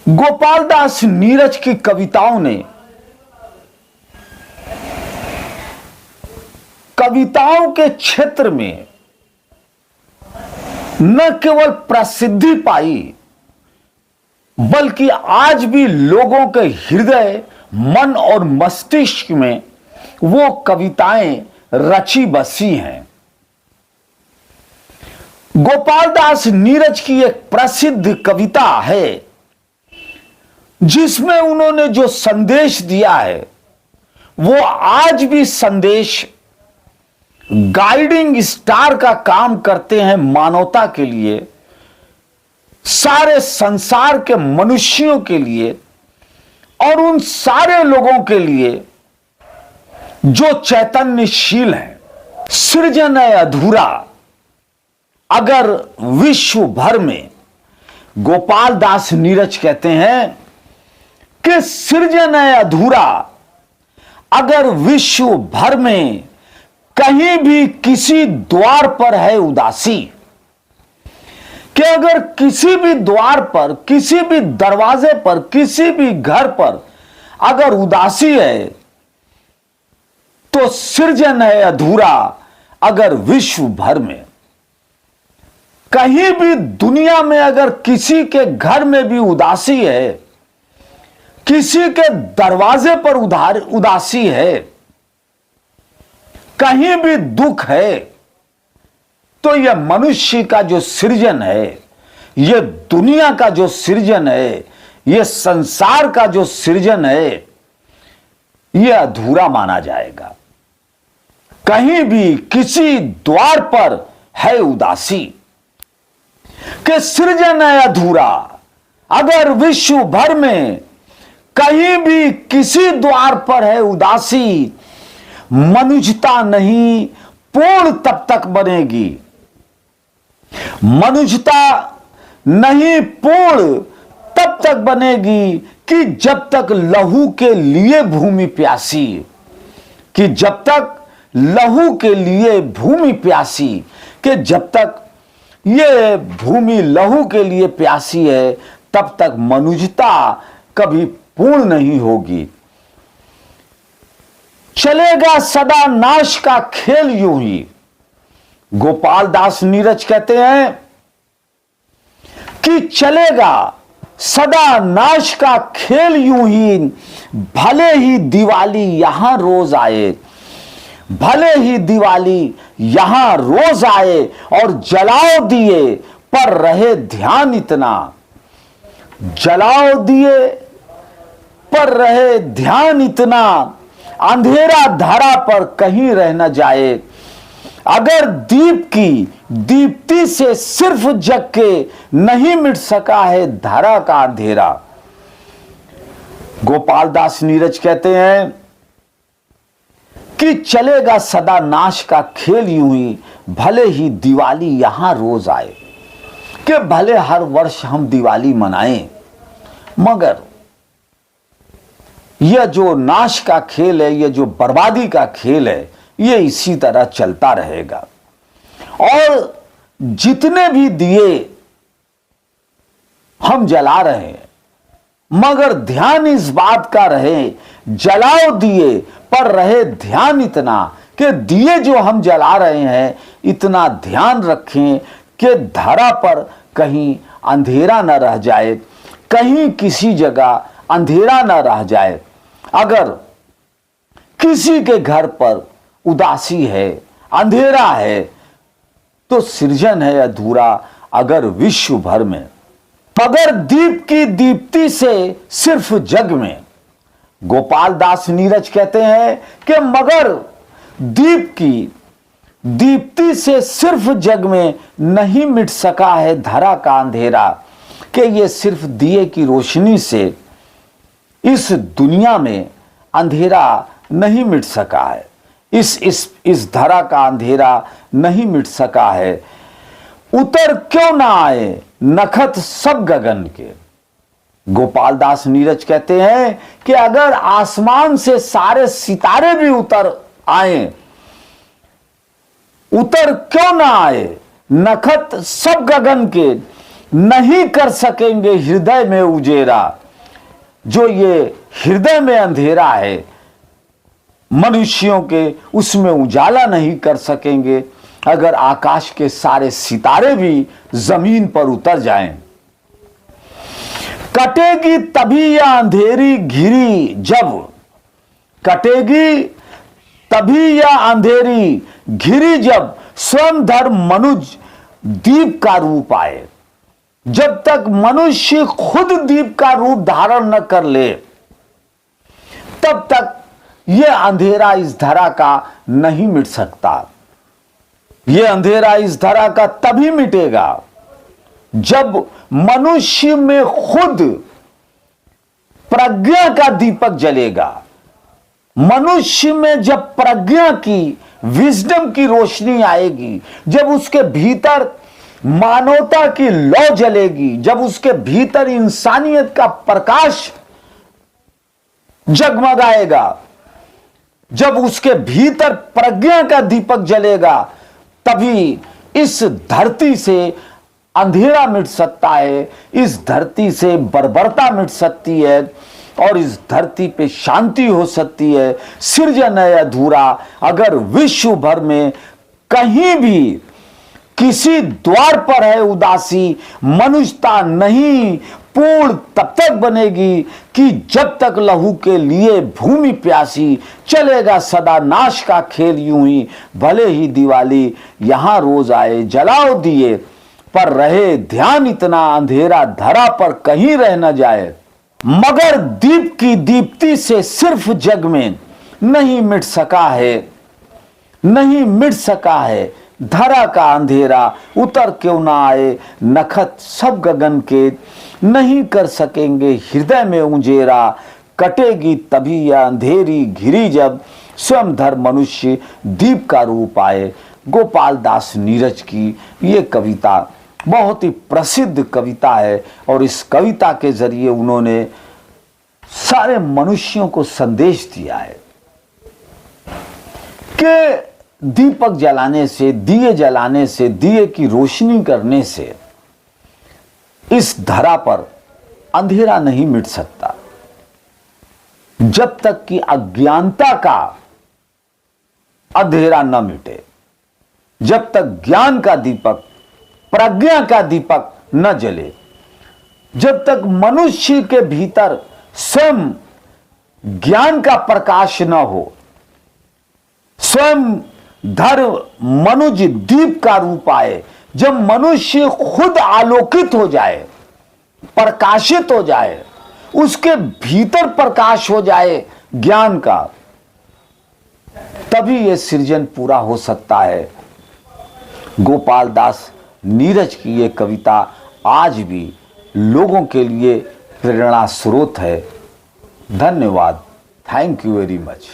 गोपाल दास नीरज की कविताओं ने कविताओं के क्षेत्र में न केवल प्रसिद्धि पाई बल्कि आज भी लोगों के हृदय, मन और मस्तिष्क में वो कविताएं रची बसी हैं। गोपाल दास नीरज की एक प्रसिद्ध कविता है जिसमें उन्होंने जो संदेश दिया है वो आज भी संदेश गाइडिंग स्टार का काम करते हैं मानवता के लिए, सारे संसार के मनुष्यों के लिए और उन सारे लोगों के लिए जो चैतन्यशील हैं। सृजन है अधूरा अगर विश्व भर में, गोपाल दास नीरज कहते हैं कि सृजन है अधूरा अगर विश्व भर में कहीं भी किसी द्वार पर है उदासी। कि अगर किसी भी द्वार पर, किसी भी दरवाजे पर, किसी भी घर पर अगर उदासी है तो सृजन है अधूरा अगर विश्व भर में। कहीं भी दुनिया में अगर किसी के घर में भी उदासी है, किसी के दरवाजे पर उदासी है, कहीं भी दुख है, तो यह मनुष्य का जो सृजन है, यह दुनिया का जो सृजन है, यह संसार का जो सृजन है, यह अधूरा माना जाएगा। कहीं भी किसी द्वार पर है उदासी कि सृजन है अधूरा अगर विश्व भर में कहीं भी किसी द्वार पर है उदासी। मनुष्यता नहीं पूर्ण तब तक बनेगी, मनुष्यता नहीं पूर्ण तब तक बनेगी कि जब तक लहू के लिए भूमि प्यासी, कि जब तक लहू के लिए भूमि प्यासी, कि जब तक ये भूमि लहू के लिए प्यासी है तब तक मनुष्यता कभी पूर्ण नहीं होगी। चलेगा सदा नाश का खेल यूं ही। गोपाल दास नीरज कहते हैं कि चलेगा सदा नाश का खेल यूं ही, भले ही दिवाली यहां रोज आए, भले ही दिवाली यहां रोज आए और जलाओ दिए पर रहे ध्यान इतना, जलाओ दिए पर रहे ध्यान इतना, अंधेरा धरा पर कहीं रह न जाए। अगर दीप की दीप्ति से सिर्फ जग के नहीं मिट सका है धरा का अंधेरा। गोपाल दास नीरज कहते हैं कि चलेगा सदा नाश का खेल यूं ही, भले ही दिवाली यहां रोज आए। कि भले हर वर्ष हम दिवाली मनाएं, मगर यह जो नाश का खेल है, यह जो बर्बादी का खेल है, यह इसी तरह चलता रहेगा। और जितने भी दिए हम जला रहे हैं, मगर ध्यान इस बात का रहे, जलाओ दिए पर रहे ध्यान इतना, कि दिए जो हम जला रहे हैं इतना ध्यान रखें कि धरा पर कहीं अंधेरा न रह जाए, कहीं किसी जगह अंधेरा न रह जाए। अगर किसी के घर पर उदासी है, अंधेरा है, तो सृजन है अधूरा अगर विश्व भर में। मगर दीप की दीप्ति से सिर्फ जग में। गोपाल दास नीरज कहते हैं कि मगर दीप की दीप्ति से सिर्फ जग में नहीं मिट सका है धरा का अंधेरा। कि ये सिर्फ दिए की रोशनी से इस दुनिया में अंधेरा नहीं मिट सका है, इस धरा का अंधेरा नहीं मिट सका है। उतर क्यों ना आए नखत सब गगन के। गोपाल दास नीरज कहते हैं कि अगर आसमान से सारे सितारे भी उतर आए, उतर क्यों ना आए नखत सब गगन के, नहीं कर सकेंगे हृदय में उजेरा। जो ये हृदय में अंधेरा है मनुष्यों के, उसमें उजाला नहीं कर सकेंगे अगर आकाश के सारे सितारे भी जमीन पर उतर जाएं। कटेगी तभी यह अंधेरी घिरी जब, कटेगी तभी यह अंधेरी घिरी जब स्वयं धर्म मनुज दीप का रूप आए। जब तक मनुष्य खुद दीप का रूप धारण न कर ले तब तक यह अंधेरा इस धरा का नहीं मिट सकता। यह अंधेरा इस धरा का तभी मिटेगा जब मनुष्य में खुद प्रज्ञा का दीपक जलेगा। मनुष्य में जब प्रज्ञा की, विजडम की रोशनी आएगी, जब उसके भीतर मानवता की लौ जलेगी, जब उसके भीतर इंसानियत का प्रकाश जगमगाएगा, जब उसके भीतर प्रज्ञा का दीपक जलेगा, तभी इस धरती से अंधेरा मिट सकता है, इस धरती से बर्बरता मिट सकती है और इस धरती पे शांति हो सकती है। सृजन है अधूरा अगर विश्व भर में कहीं भी किसी द्वार पर है उदासी, मनुष्यता नहीं पूर्ण तब तक बनेगी कि जब तक लहू के लिए भूमि प्यासी, चलेगा सदा नाश का खेल यूं ही। भले ही दिवाली यहां रोज आए, जलाओ दिए पर रहे ध्यान इतना, अंधेरा धरा पर कहीं रह न जाए। मगर दीप की दीप्ति से सिर्फ जग में नहीं मिट सका है, नहीं मिट सका है धरा का अंधेरा। उतर क्यों ना आए नखत सब गगन के, नहीं कर सकेंगे हृदय में उजेरा। कटेगी तभी यह अंधेरी घिरी जब स्वयं धर्म मनुष्य दीप का रूप आए। गोपाल दास नीरज की ये कविता बहुत ही प्रसिद्ध कविता है और इस कविता के जरिए उन्होंने सारे मनुष्यों को संदेश दिया है कि दीपक जलाने से, दिए जलाने से, दिए की रोशनी करने से इस धरा पर अंधेरा नहीं मिट सकता। जब तक कि अज्ञानता का अंधेरा न मिटे, जब तक ज्ञान का दीपक, प्रज्ञा का दीपक न जले, जब तक मनुष्य के भीतर स्वयं ज्ञान का प्रकाश न हो, स्वयं धर्म मनुज दीप का रूप आए, जब मनुष्य खुद आलोकित हो जाए, प्रकाशित हो जाए, उसके भीतर प्रकाश हो जाए ज्ञान का, तभी यह सृजन पूरा हो सकता है। गोपाल दास नीरज की यह कविता आज भी लोगों के लिए प्रेरणा स्रोत है। धन्यवाद। Thank you very much.